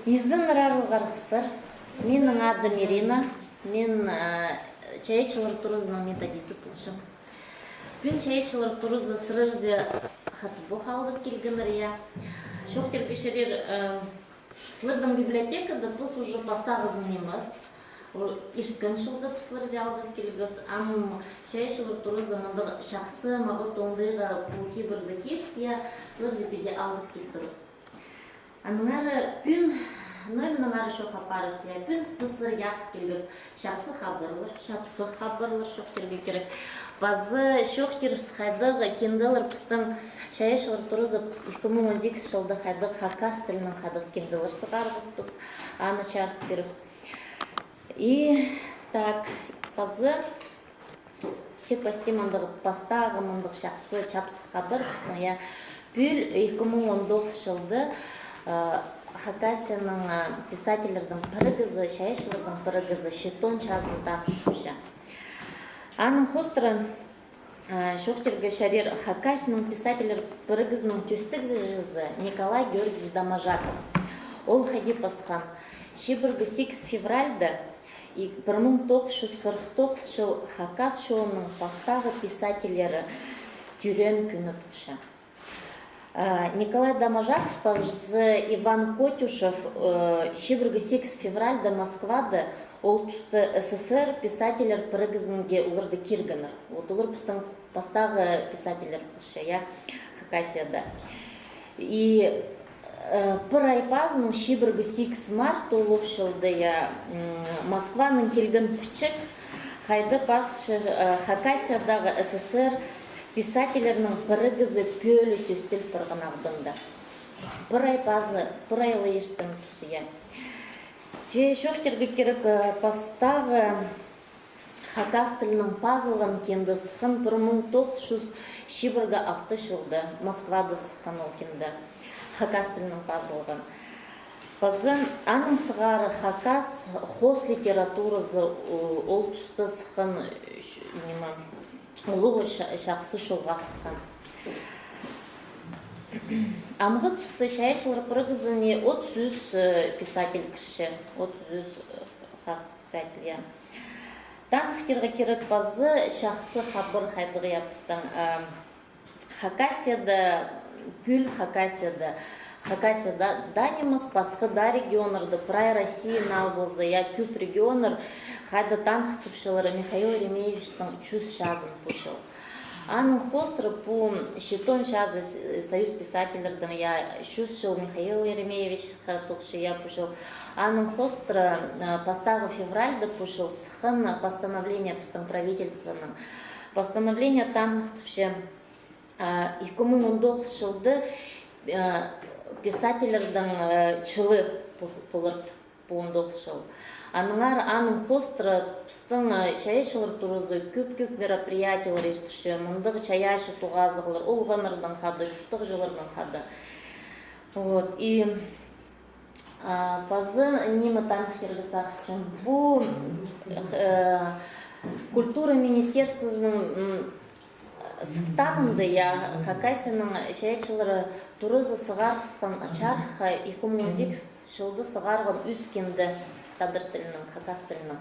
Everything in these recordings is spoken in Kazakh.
Изін рарлығарғыстар. Менің адым Ирина. Мен чайчылар турызының методисі бұлшым. Бүн чайчылар турызы сырырзе қатыбу қалдық келгенір, я. Шоқтер кешерер сылырдың библиотекада бұс уже пастағызын неміз. Ишткін шылды пысылырзе алдық келгіз. Амым чайчылар турызы мұндық шақсы мағы тоңдыға бұлки бірді келіп, я сылырзе педе алдық келтіріз. Аныңары бүн Нөлінің ары шоқ апарыз, пүн пысылыр яқ келгіз, шақсы қабырлыр, шапсы қабырлыр шоқтерге керек. Базы шоқтер қайдығы кенділір пыстың шайышылыр тұрызып 2018 жылды қайдығы хакас тілінің қайдығы кенділір сығарғыз біз, аны шарт беріз. И так, базы чек бастемандығы пастағы мұндық шақсы шапсы қабыр пысына, бүл 2019 жылды Хакасияның писательердің пірігізі, шайышылардың пірігізі Шетон жазында құпша. Аның хостыры шоқтерге шарер Хакасияның писательер пірігізінің төстігізі Николай Георгиевич Доможаков. Ол хади пасқан. Шебіргі 8 февральда 1949 жыл Хакас шоуының пастағы писательері тюрен күні бұтшы. Николай Доможаков пазы Иван Котюшев шибіргі 8 февральда Москвада ол тұсты СССР писательер пірігізінге оларды киргінір. Олар пыстың пастағы писательер бұлшы, Хакасияда. И бір айпазының шибіргі 8 март ол оқшылды Москваның келген пүчік қайды пасшы Хакасиядағы СССР писательерінің пірігізі пөлі төстіл тұрғын ағдымда. Бір айлы ештің түсі. Шоқтерге керек пастағы Хакас тілінің пазылған кенді сықын 1900 шибіргі 6 жылды Москвада сықын ол кенді Хакас тілінің пазылған. Базы аның сығары Хакас хос литературызы ол тұсты сықын Улығы шақсы шоуға сыққан. Амғы тұсты шайшылыр пірігізіне 30 писатель кірші, 30 қас писатель. Таңқытерға керек базы шақсы қабыр қайдығы япыстың. Хакасияда, күл Хакасияда данеміз пасқы да регионырды, прай Россия налбозы, күп регионыр қайды таңқытыпшылары Михаил Еремеевичтің чүз жазын пұшыл. Аның хостры по Шетон жазы Союз писательердің чүз жыл Михаил Еремеевич тұқшы пұшыл. Аның хостры пастағы февральды пұшыл сықын постановление пыстың правительствоның. Постановление таңқытыпшы 2019 жылды писательердің чылы бұлырд по 19 жыл. Аныңар аның хостры пыстың шайышылыр тұрызы көп-көп мероприятиялар ештіші, мұндығы чаяшы туғазығылар, олғанырдың қады, үштіғ жылырдың қады. И пазы немі таңқтергі сақчын. Бұл культура министерствосының сықтамынды, Хакасияның шайышылары тұрызы сығар пысқан чарха 2018 жылды сығарған үскенді Тадыр тілінің, Хакас тілінің.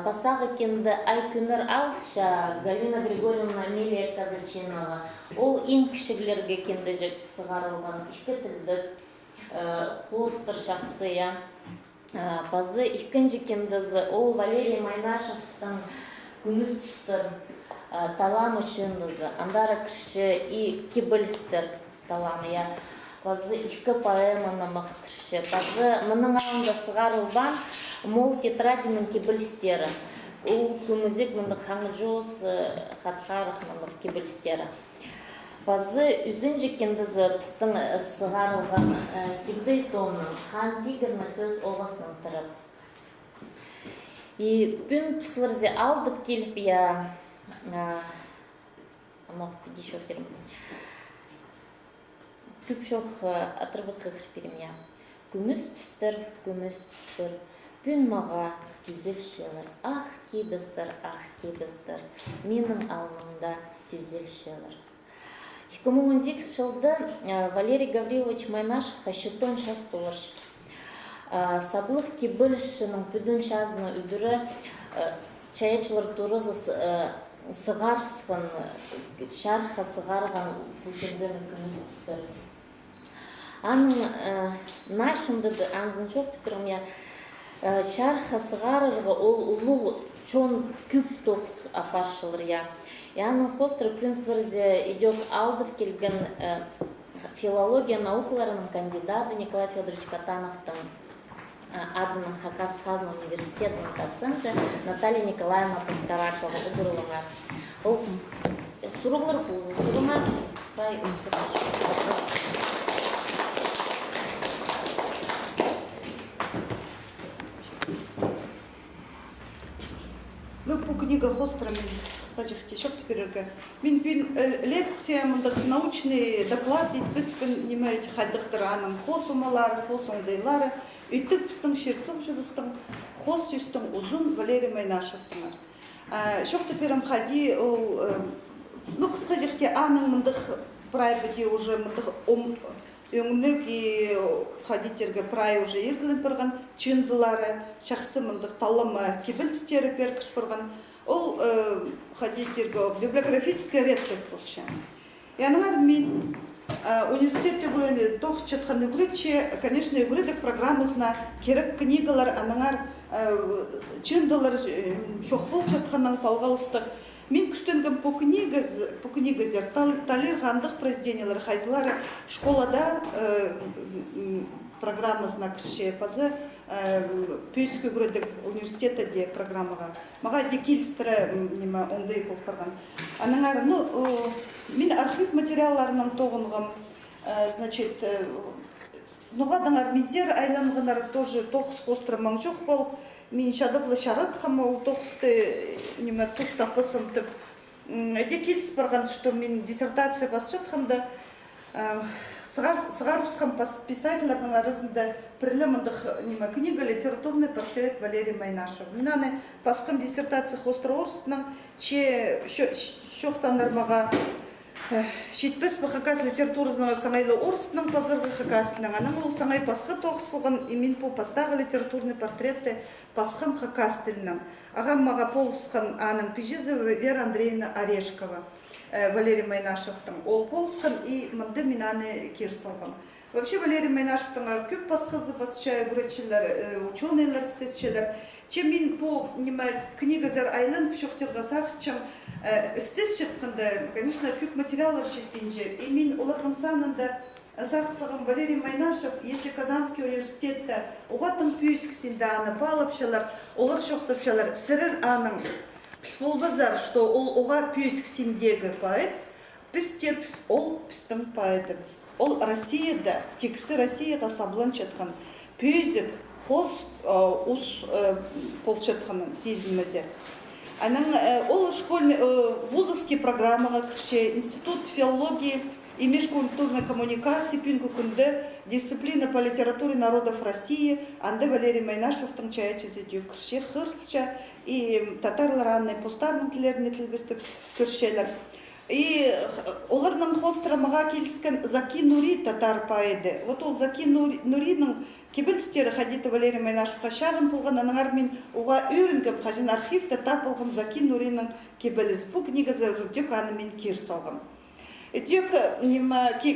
Пастағы кенді Айкүнір Алысша, Галина Григорьевна Амелия Казачинова. Ол ең кішігілерге кенді жек сығарылған ішкі тілдік хостыр шақсы. Пазы екінші кендізі ол Валерий Майнашевтың күміс түстір таламы шындызы. Андары кірші и кебілістір таламы. Пазы екі поэманы мақтыршы. Пазы мұның алында сығарылған мол тетрадінің кебілістері. Ол көмізек мұнды қаңжоз қатқарық мұнды кебілістері. Пазы үзін жекендізі пыстың сығарылған сигдай томның қан тигірні сөз оғасының тұрып. И бүн пысылырзе алдып келіп, Күп жоқ атырбыққа қырперім. Күміс түстір, бүн маға түзел шелір. Ах, кебіздір, менің алнымда түзел шелір. 2018 жылда Валерий Гаврилович Майнашев $10 доллар. Саблық кебілшінің бүдін шазыны үдірі чаячылар турызы сығарсың, шарха сығарған бүкінден күміс түстір. Аның нашынды аңзын жоқ түкірім я шарха сығарырға ол ұлы чон күп тоқс апаршылыр я. Яның хостыр принцверзе идет алдып келген филология наукаларының кандидаты Николай Федорович Катановтың адының Хакас Хазна университетінің доценті Наталья Николаевна Паскаракова ұдырылыңа. Ол сұрғылыр бұлзы сұрыңа бай Ну, по книга Хострами, скажите, еще теперь Мин лекция, научные доклады, без понимаете, ходыктыраным хосумалар, хосундайлары, и ты пстым шерсом живыстым, хосюстым узун Валерий Майнашевтың. Еще теперь ходи, ну, скажите, аның мындых прайбети уже мындых өңнік и ходитерге прай уже ергілін бірген чындылары, шақсы мындық талымы кебілістері перкіш бірген. Ол ходитерге библиографическая редкость болшы. Яныңар мен университетте көрені тоқ четқан үгірітше, конечно, үгірідік программасына керек книгалар, аныңар чындылар шоқпыл четқанның палғалыстық. Мен күстенгім по книгазер, талир ғандық произведениялар, хайзылары школада программасына кірше пазы пүйскі көредік университетті де программаға. Маға декилістірі ондай болып барған. Аныңар, мен архив материалларының тоғынғым, значит, нұғадыңар медер айланғынар тоже тоқыс қостыры маң жоқ болып, мен шадықлы шарат қамы ол тоқысты тұста қысымтып. Әде келіс барған, что мен диссертация басы жатқанда сығар ұсқан писательлардың арасында прилемындық книга «Литературный портрет Валерий Майнашев». Мен аны басқым диссертация қостыры орысының шоқтандар маға шетпес бұл хакас литературасының саңайлы орысының пазырғы хакасының. Аның ол саңай басқы тоқыс болған емен по пастағы литературный портретті басқым хакас тілінің. Ағам маға полысқан аның Пежезова Вера Андреевна Орешкова, Валерий Майнашевтың. Ол полысқан и мұнды мен аны керсалғым. Вообще Валерий Майнашевтың көп басқызы басчай гүречілер, ученыйлар істесшелер. Чем мен по книгазар айлын пшоқтырға сақ, чем істес жетканда, конечно, көп материалдар жетпенже. И мен олардың санында сақцығым Валерий Майнашев, если Казанский университетті оғатын пүйіскісінде аны балапшалар, олар шоқтапшалар, сірір аның болбазар, что ол оға пүйіскісіндегі поэт, біз терпіс, ол біздің поэтіміз. Ол Россияда, тексі Россияға саблан четқан пүйізік, хос ұс полчетқанын сезілмезе. Ол школьный, вузовский программаға кірше, институт филологии и межкультурной коммуникации пинку күнді, дисциплина по литературе народов России, анды Валерий Майнашевтың чаячызы дүйі кірше, хырча, и татарлар анны постарның тілеріне тілбістік көршелер. И олардың хострамаға келіскен Заки Нури татар поэді. Вот ол Заки Нуриның кебілістері хадиты Валерий Майнашевқа шағын болған, аныңар мен оға өрінгіп қажын архивті тап болғым Заки Нуриның кебіліз. Бұл книгазы үрдек аны мен кер салғым. Дек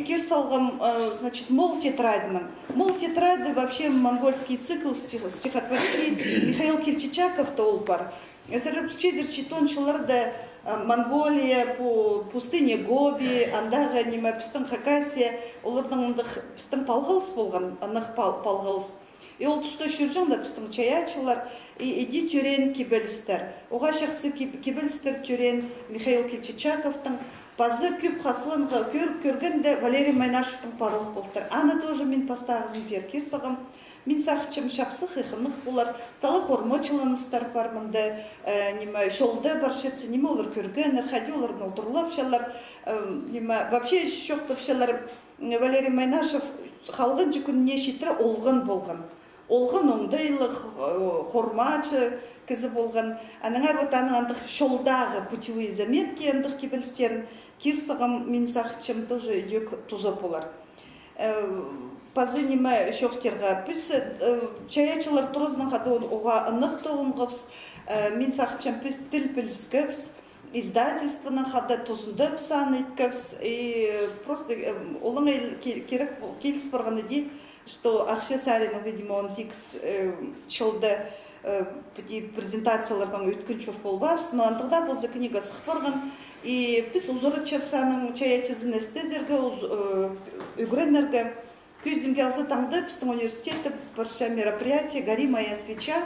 кер салғым, значит, мол тетрадының. Мол тетрады вообще монгольский цикл стихотворений Михаил Кельчичаков-то ол бар. Чезір читоншыларды Монголия, по пустыне Гоби, андағы пістің Хакасия, олардың пістің палғылыс болған, анық палғылыс. И ол тұста жүржаңда пістің чаячылар, иди тюрен кебелістер. Оға шақсы кебелістер тюрен Михаил Кельчичаковтың, базы көп қасылынға көргенде Валерий Майнашевтың парох болдыр. Аны тоже мен пастағызын перкер сағым. Мен сақчым шапсық иқымық болар, салы хормочылыныстар бар мұнды, шолды баршетсі, олар көрген, әрхади оларын олдырлапшалар, вообще шоқтапшалар Валерий Майнашев қалғын жүкінне шетірі олғын болған. Олғын оңдайлық, хормачы кізі болған. Аныңар отаның андық шолдағы путевые заметки андық кебілістерін кирсагам мин сахчым тоже идёк туза болар. Пазы неме шохтерга пис чаячылар турызның хадон уга ынық тоғымғапс, мин сахчым пис тил пилскепс, издательствоның хадда тузындып сан иткепс, и просто олың керек келіс барғаны ди, что ақша сәрінің, видимо, 18 жылды презентациялардан өткін чур болбапс, но андығда бұл книга сықпарған, и пис узоры чапсаның чаячызын эстезерге, үгренерге, көздімге алзы таңды, пістің университеті бірші мероприятие «Гори моя свеча».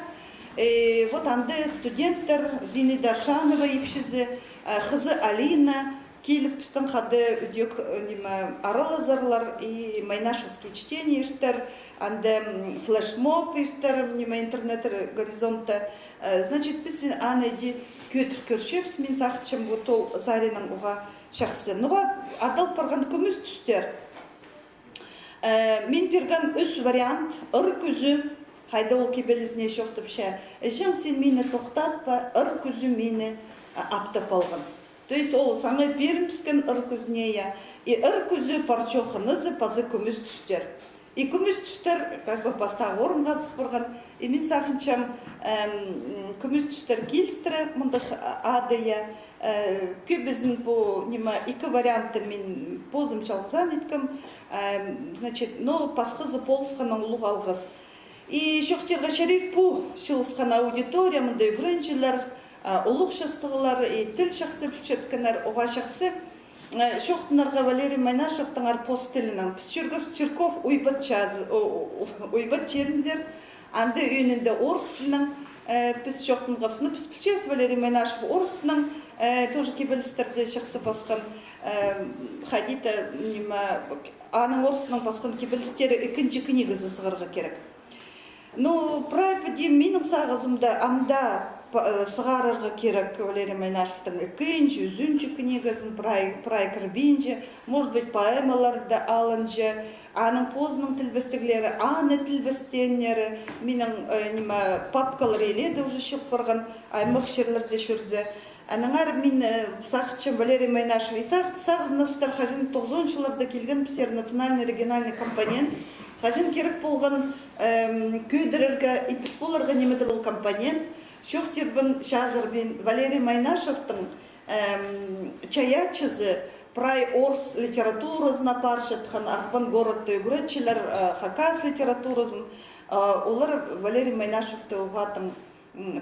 И вот анды студенттер Зинида Шанова епшізі, қызы Алина, келіп пістің қады үдек аралазарлар и майнашевские чтения іштер, анды флешмоб іштер, интернет горизонта. Значит, пісін анайды көтір көршепс, мен сақчым бұтол Заринің ұға шақсы. Нұға адал парған көміз түстер. Мен пергам өс вариант, ыр күзі, хайда ол кебелізіне шоқтып ше, жың сен мені тоқтатпа, ыр күзі мені аптап алған. То есть ол саңай берімскен ыр күзіне я, и ыр күзі парчоқынызы пазы көміз түстер. И көміз түстер, как бы бастағы орынға сықпырған, и мен сақыншам көміз түстер келістірі, мұндық адыя, көбізін по екі варианты мен позым чалғызан еткім, значит, но пасқызы полысқанын ұлық алғыз. И шоқтерға шариф по шылысқан аудитория, мұнда үгіреншілер, ұлық шастығылар, тіл шақсы бүлчеткінер, оға шақсы, шоқтынарға Валерий Майнашевтың арпост тілінің, піс жүргіпс Черков ойбат черіндер, анды өйнінде орыс тілінің, піс шоқтынғапсыны, піс бүлчевс Валерий Майнашев орыс тілінің, тоже кебелістерді шақсы басқан, хадита, аның орысының басқан кебелістері екінші книгізі сығырға керек. Ну, прайпади менің сағызымда анда сығарырға керек Валерий Майнашевтың екінші, үзінші книгізін прай кірбейінже, может быть, поэмаларды алынже, аның позының тілбестіглері, аны тілбестеннері, менің папкалар еледі уже шық барған, аймақ шерлерде шүрзе. Анаңар мен сақытшым Валерий Майнашев и сағызынывстар қажын 90 жыларда келген пісер национальный региональный компонент, қажын керек болған көйдірерге, ипіс боларға немеді бұл компонент, шоқтербін жазырбен Валерий Майнашевтың чаячызы прай орыс литературызына паршытқан ақпан городты үгіретчілер хакас литературызын, олар Валерий Майнашевті ұғатын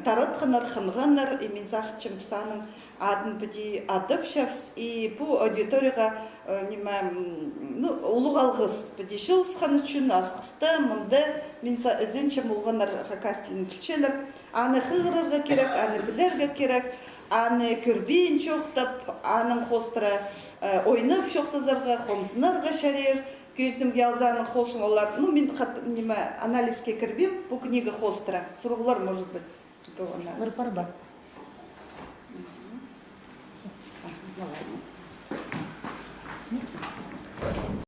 таратқанар, хынғанар, и мен сақытшым пысаның адын біде адып шапс, и бұл аудиторияға ұлық алғыз біде шылысқан үшін асқысты, мұнды мен зеншім ұлғанар хакастылын білчелер, аны қығырырға керек, аны білерге керек, аны көрбейін шоқтап, аның қостыра ойнып шоқтызарға, қомсынарға шарер, көздімге алзаның қосын олар, мен анализге кірбем, бұл книга қостыра, сұрғылар, может быть. Нұрпарба.